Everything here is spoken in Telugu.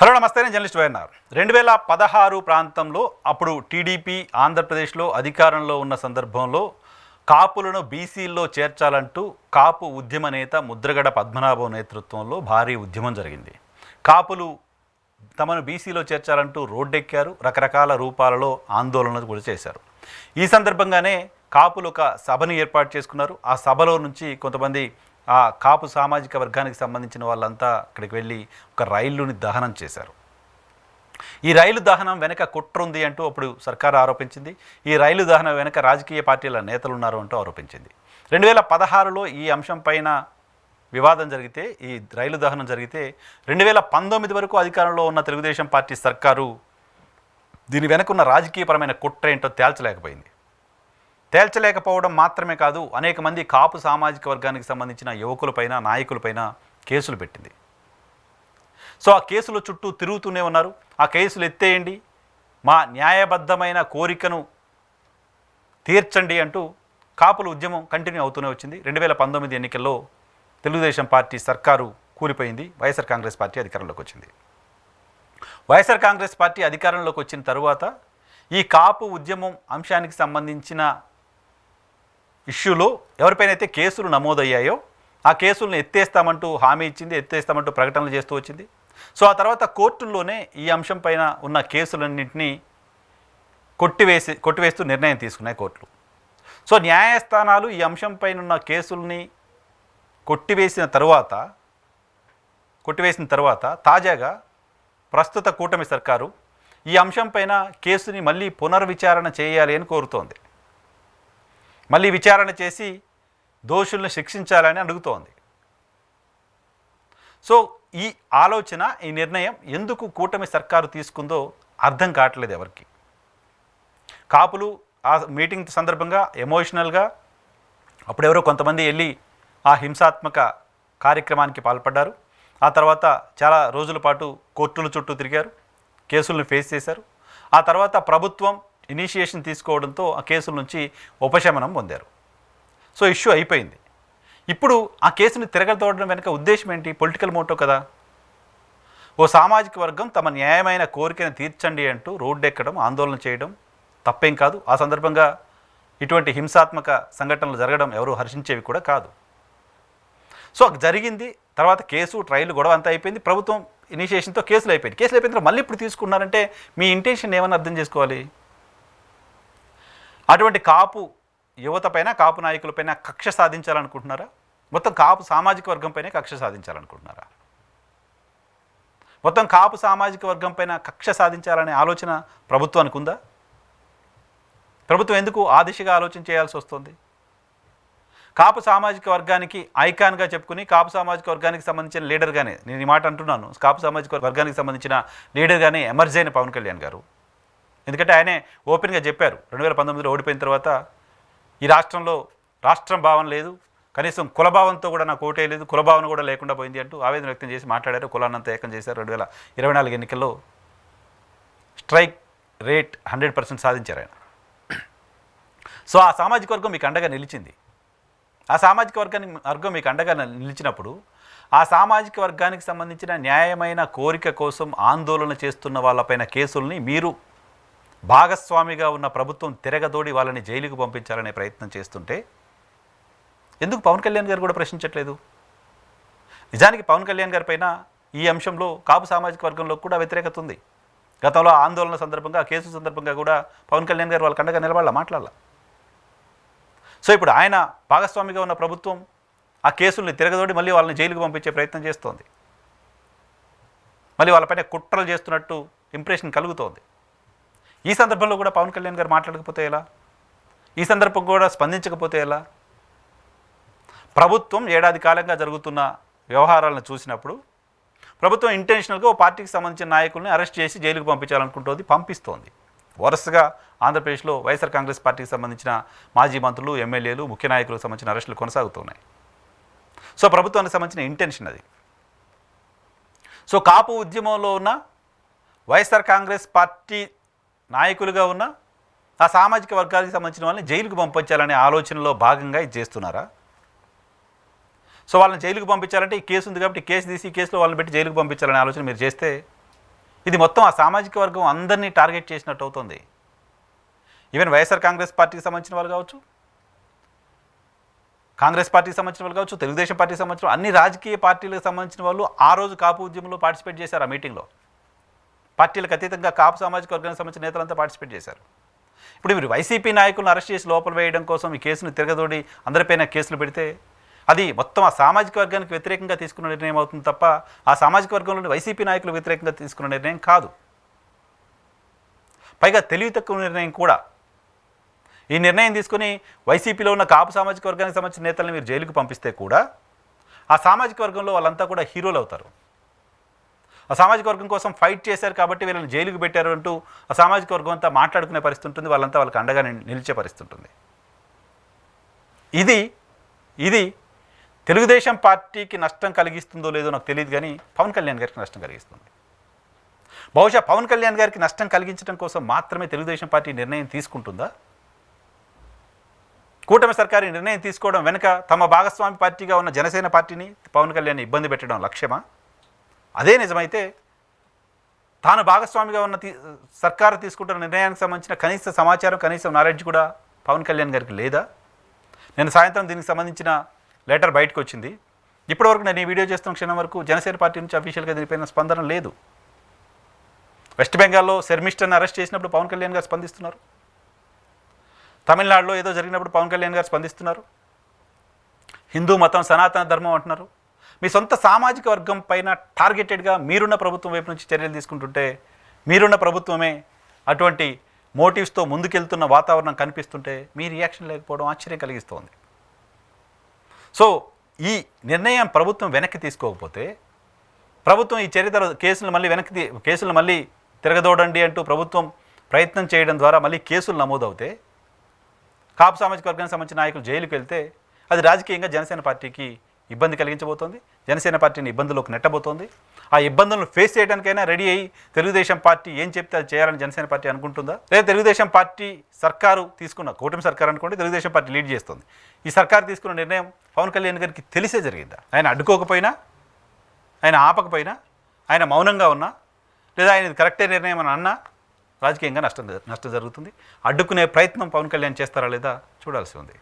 హలో నమస్తే, నేను జర్నలిస్ట్ వైఎన్ఆర్. 2016 ప్రాంతంలో అప్పుడు టీడీపీ ఆంధ్రప్రదేశ్లో అధికారంలో ఉన్న సందర్భంలో కాపులను బీసీల్లో చేర్చాలంటూ కాపు ఉద్యమ నేత ముద్రగడ పద్మనాభం నేతృత్వంలో భారీ ఉద్యమం జరిగింది. కాపులు తమను బీసీలో చేర్చాలంటూ రోడ్డెక్కారు, రకరకాల రూపాలలో ఆందోళనలు కూడా చేశారు. ఈ సందర్భంగానే కాపులు ఒక సభను ఏర్పాటు చేసుకున్నారు. ఆ సభలో నుంచి కొంతమంది ఆ కాపు సామాజిక వర్గానికి సంబంధించిన వాళ్ళంతా అక్కడికి వెళ్ళి ఒక రైలుని దహనం చేశారు. ఈ రైలు దహనం వెనక కుట్ర ఉంది అంటూ అప్పుడు సర్కారు ఆరోపించింది. ఈ రైలు దహనం వెనక రాజకీయ పార్టీల నేతలు ఉన్నారు అంటూ ఆరోపించింది. 2016లో ఈ అంశం పైన వివాదం జరిగితే, ఈ రైలు దహనం జరిగితే 2019 వరకు అధికారంలో ఉన్న తెలుగుదేశం పార్టీ సర్కారు దీని వెనకున్న రాజకీయపరమైన కుట్ర ఏంటో తేల్చలేకపోవడం మాత్రమే కాదు, అనేక మంది కాపు సామాజిక వర్గానికి సంబంధించిన యువకులపైన, నాయకులపైన కేసులు పెట్టింది. సో ఆ కేసుల చుట్టూ తిరుగుతూనే ఉన్నారు. ఆ కేసులు ఎత్తేయండి, మా న్యాయబద్ధమైన కోరికను తీర్చండి అంటూ కాపుల ఉద్యమం కంటిన్యూ అవుతూనే వచ్చింది. 2019 ఎన్నికల్లో తెలుగుదేశం పార్టీ సర్కారు కూలిపోయింది. వైఎస్ఆర్ కాంగ్రెస్ పార్టీ అధికారంలోకి వచ్చింది. వైఎస్ఆర్ కాంగ్రెస్ పార్టీ అధికారంలోకి వచ్చిన తరువాత ఈ కాపు ఉద్యమం అంశానికి సంబంధించిన ఇష్యూలో ఎవరిపైనైతే కేసులు నమోదయ్యాయో ఆ కేసులను ఎత్తేస్తామంటూ హామీ ఇచ్చింది, ఎత్తేస్తామంటూ ప్రకటనలు చేస్తూ వచ్చింది. సో ఆ తర్వాత కోర్టుల్లోనే ఈ అంశం పైన ఉన్న కేసులన్నింటినీ కొట్టివేస్తూ నిర్ణయం తీసుకున్నాయి కోర్టులు. సో న్యాయస్థానాలు ఈ అంశం పైన ఉన్న కేసుల్ని కొట్టివేసిన తర్వాత తాజాగా ప్రస్తుత కూటమి సర్కారు ఈ అంశం పైన కేసుని మళ్ళీ పునర్విచారణ చేయాలి అని కోరుతోంది. మళ్ళీ విచారణ చేసి దోషుల్ని శిక్షించాలని అడుగుతోంది. సో ఈ ఆలోచన, ఈ నిర్ణయం ఎందుకు కూటమి సర్కారు తీసుకుందో అర్థం కావట్లేదు ఎవరికి. కాపులు ఆ మీటింగ్ సందర్భంగా ఎమోషనల్గా అప్పుడెవరో కొంతమంది వెళ్ళి ఆ హింసాత్మక కార్యక్రమానికి పాల్పడ్డారు. ఆ తర్వాత చాలా రోజుల పాటు కోర్టుల చుట్టూ తిరిగారు, కేసులను ఫేస్ చేశారు. ఆ తర్వాత ప్రభుత్వం ఇనిషియేషన్ తీసుకోవడంతో ఆ కేసుల నుంచి ఉపశమనం పొందారు. సో ఇష్యూ అయిపోయింది. ఇప్పుడు ఆ కేసుని తిరగదోడడం వెనుక ఉద్దేశం ఏంటి? పొలిటికల్ మోటో కదా. ఓ సామాజిక వర్గం తమ న్యాయమైన కోరికను తీర్చండి అంటూ రోడ్డెక్కడం, ఆందోళన చేయడం తప్పేం కాదు. ఆ సందర్భంగా ఇటువంటి హింసాత్మక సంఘటనలు జరగడం ఎవరు హర్షించేవి కూడా కాదు. సో జరిగింది. తర్వాత కేసు, ట్రయల్, గొడవ అంతా అయిపోయింది. ప్రభుత్వం ఇనిషియేషన్తో కేసులు అయిపోయింది. కేసులు అయిపోయిన తర్వాత మళ్ళీ ఇప్పుడు తీసుకున్నారంటే మీ ఇంటెన్షన్ ఏమని అర్థం చేసుకోవాలి? అటువంటి కాపు యువతపైన, కాపు నాయకులపైన కక్ష సాధించాలనుకుంటున్నారా? మొత్తం కాపు సామాజిక వర్గంపైనే కక్ష సాధించాలనుకుంటున్నారా? మొత్తం కాపు సామాజిక వర్గంపైన కక్ష సాధించాలనే ఆలోచన ప్రభుత్వానికి ఉందా? ప్రభుత్వం ఎందుకు ఆ దిశగా ఆలోచన చేయాల్సి వస్తుంది? కాపు సామాజిక వర్గానికి ఐకాన్గా చెప్పుకుని, కాపు సామాజిక వర్గానికి సంబంధించిన లీడర్గానే, నేను ఈ మాట అంటున్నాను, కాపు సామాజిక వర్గానికి సంబంధించిన లీడర్గానే ఎమర్జ్ అయిన పవన్ కళ్యాణ్ గారు. ఎందుకంటే ఆయనే ఓపెన్గా చెప్పారు, 2019లో ఓడిపోయిన తర్వాత ఈ రాష్ట్రంలో రాష్ట్రం భావన లేదు, కనీసం కులభావంతో కూడా నాకు ఓటే లేదు, కులభావన కూడా లేకుండా పోయింది అంటూ ఆవేదన వ్యక్తం చేసి మాట్లాడారు. కులాన్నంతా ఏకం చేశారు. 2024 ఎన్నికల్లో స్ట్రైక్ రేట్ 100% సాధించారు ఆయన. సో ఆ సామాజిక వర్గం మీకు అండగా నిలిచింది. ఆ సామాజిక వర్గం మీకు అండగా నిలిచినప్పుడు ఆ సామాజిక వర్గానికి సంబంధించిన న్యాయమైన కోరిక కోసం ఆందోళన చేస్తున్న వాళ్ళపైన కేసుల్ని మీరు భాగస్వామిగా ఉన్న ప్రభుత్వం తిరగదోడి వాళ్ళని జైలుకు పంపించాలనే ప్రయత్నం చేస్తుంటే ఎందుకు పవన్ కళ్యాణ్ గారు కూడా ప్రశ్నించట్లేదు? నిజానికి పవన్ కళ్యాణ్ గారి పైన ఈ అంశంలో కాపు సామాజిక వర్గంలో కూడా వ్యతిరేకత ఉంది. గతంలో ఆందోళన సందర్భంగా, కేసు సందర్భంగా కూడా పవన్ కళ్యాణ్ గారు వాళ్ళకి అండగా మాట్లాడాల. సో ఇప్పుడు ఆయన భాగస్వామిగా ఉన్న ప్రభుత్వం ఆ కేసుల్ని తిరగదోడి మళ్ళీ వాళ్ళని జైలుకు పంపించే ప్రయత్నం చేస్తోంది. మళ్ళీ వాళ్ళపైన కుట్రలు చేస్తున్నట్టు ఇంప్రెషన్ కలుగుతోంది. ఈ సందర్భంలో కూడా పవన్ కళ్యాణ్ గారు మాట్లాడకపోతే ఎలా? ఈ సందర్భం కూడా స్పందించకపోతే ఎలా? ప్రభుత్వం ఏడాది కాలంగా జరుగుతున్న వ్యవహారాలను చూసినప్పుడు ప్రభుత్వం ఇంటెన్షనల్గా ఓ పార్టీకి సంబంధించిన నాయకుల్ని అరెస్ట్ చేసి జైలుకు పంపించాలనుకుంటోంది, పంపిస్తోంది. వరుసగా ఆంధ్రప్రదేశ్లో వైఎస్ఆర్ కాంగ్రెస్ పార్టీకి సంబంధించిన మాజీ మంత్రులు, ఎమ్మెల్యేలు, ముఖ్య నాయకులకు సంబంధించిన అరెస్టులు కొనసాగుతున్నాయి. సో ప్రభుత్వానికి సంబంధించిన ఇంటెన్షన్ అది. సో కాపు ఉద్యమంలో ఉన్న వైఎస్ఆర్ కాంగ్రెస్ పార్టీ నాయకులుగా ఉన్న ఆ సామాజిక వర్గానికి సంబంధించిన వాళ్ళని జైలుకు పంపించాలనే ఆలోచనలో భాగంగా ఇది చేస్తున్నారా? సో వాళ్ళని జైలుకు పంపించాలంటే ఈ కేసు ఉంది కాబట్టి కేసు తీసి కేసులో వాళ్ళని పెట్టి జైలుకు పంపించాలనే ఆలోచన మీరు చేస్తే ఇది మొత్తం ఆ సామాజిక వర్గం అందరినీ టార్గెట్ చేసినట్టు అవుతుంది. ఈవెన్ వైఎస్ఆర్ కాంగ్రెస్ పార్టీకి సంబంధించిన వాళ్ళు కావచ్చు, కాంగ్రెస్ పార్టీకి సంబంధించిన వాళ్ళు కావచ్చు, తెలుగుదేశం పార్టీకి సంబంధించిన అన్ని రాజకీయ పార్టీలకు సంబంధించిన వాళ్ళు ఆ రోజు కాపు ఉద్యమంలో పార్టిసిపేట్ చేశారు. ఆ మీటింగ్లో పార్టీలకు అతీతంగా కాపు సామాజిక వర్గానికి సంబంధించిన నేతలంతా పార్టిసిపేట్ చేశారు. ఇప్పుడు మీరు వైసీపీ నాయకులను అరెస్ట్ చేసి లోపల వేయడం కోసం ఈ కేసును తిరగదోడి అందరిపైన కేసులు పెడితే అది మొత్తం ఆ సామాజిక వర్గానికి వ్యతిరేకంగా తీసుకున్న నిర్ణయం అవుతుంది తప్ప ఆ సామాజిక వర్గంలోని వైసీపీ నాయకులు వ్యతిరేకంగా తీసుకున్న నిర్ణయం కాదు. పైగా తెలివి తక్కువ నిర్ణయం కూడా. ఈ నిర్ణయం తీసుకుని వైసీపీలో ఉన్న కాపు సామాజిక వర్గానికి సంబంధించిన నేతలను మీరు జైలుకు పంపిస్తే కూడా ఆ సామాజిక వర్గంలో వాళ్ళంతా కూడా హీరోలు అవుతారు. ఆ సామాజిక వర్గం కోసం ఫైట్ చేశారు కాబట్టి వీళ్ళని జైలుకు పెట్టారు అంటూ ఆ సామాజిక వర్గం అంతా మాట్లాడుకునే పరిస్థితి ఉంటుంది. వాళ్ళంతా వాళ్ళకి అండగా నిలిచే పరిస్థితి ఉంటుంది. ఇది తెలుగుదేశం పార్టీకి నష్టం కలిగిస్తుందో లేదో నాకు తెలియదు, కానీ పవన్ కళ్యాణ్ గారికి నష్టం కలిగిస్తుంది. బహుశా పవన్ కళ్యాణ్ గారికి నష్టం కలిగించడం కోసం మాత్రమే తెలుగుదేశం పార్టీ నిర్ణయం తీసుకుంటుందా? కూటమి సర్కారు నిర్ణయం తీసుకోవడం వెనుక తమ భాగస్వామి పార్టీగా ఉన్న జనసేన పార్టీని పవన్ కళ్యాణ్ ఇబ్బంది పెట్టడం లక్ష్యమా? అదే నిజమైతే తాను భాగస్వామిగా ఉన్న సర్కారు తీసుకుంటున్న నిర్ణయానికి సంబంధించిన కనీస సమాచారం, కనీసం నాలెడ్జ్ కూడా పవన్ కళ్యాణ్ గారికి లేదా? నేను సాయంత్రం దీనికి సంబంధించిన లెటర్ బయటకు వచ్చింది. ఇప్పటివరకు నేను ఈ వీడియో చేస్తున్న క్షణం వరకు జనసేన పార్టీ నుంచి అఫీషియల్గా దీనిపైన స్పందన లేదు. వెస్ట్ బెంగాల్లో శర్మిష్ఠను అరెస్ట్ చేసినప్పుడు పవన్ కళ్యాణ్ గారు స్పందిస్తున్నారు. తమిళనాడులో ఏదో జరిగినప్పుడు పవన్ కళ్యాణ్ గారు స్పందిస్తున్నారు. హిందూ మతం, సనాతన ధర్మం అంటున్నారు. మీ సొంత సామాజిక వర్గం పైన టార్గెటెడ్గా మీరున్న ప్రభుత్వం వైపు నుంచి చర్యలు తీసుకుంటుంటే, మీరున్న ప్రభుత్వమే అటువంటి మోటివ్స్తో ముందుకెళ్తున్న వాతావరణం కనిపిస్తుంటే మీ రియాక్షన్ లేకపోవడం ఆశ్చర్యం కలిగిస్తోంది. సో ఈ నిర్ణయం ప్రభుత్వం వెనక్కి తీసుకోకపోతే, ప్రభుత్వం ఈ చరిత్ర కేసులు మళ్ళీ తిరగదోడండి అంటూ ప్రభుత్వం ప్రయత్నం చేయడం ద్వారా మళ్ళీ కేసులు నమోదవుతే, కాపు సామాజిక వర్గానికి సంబంధించిన నాయకులు జైలుకి వెళ్తే అది రాజకీయంగా జనసేన పార్టీకి ఇబ్బంది కలిగించబోతోంది. జనసేన పార్టీని ఇబ్బందుల్లోకి నెట్టబోతోంది. ఆ ఇబ్బందులను ఫేస్ చేయడానికైనా రెడీ అయ్యి తెలుగుదేశం పార్టీ ఏం చెప్తే అది చేయాలని జనసేన పార్టీ అనుకుంటుందా? లేదా తెలుగుదేశం పార్టీ సర్కారు తీసుకున్న, కూటమి సర్కారు అనుకోండి, తెలుగుదేశం పార్టీ లీడ్ చేస్తుంది, ఈ సర్కారు తీసుకున్న నిర్ణయం పవన్ కళ్యాణ్ గారికి తెలిసే జరిగిందా? ఆయన అడ్డుకోకపోయినా, ఆయన ఆపకపోయినా, ఆయన మౌనంగా ఉన్నా, లేదా ఆయన ఇది కరెక్టే నిర్ణయం అని అన్నా రాజకీయంగా నష్టం జరుగుతుంది. అడ్డుకునే ప్రయత్నం పవన్ కళ్యాణ్ చేస్తారా లేదా చూడాల్సి ఉంది.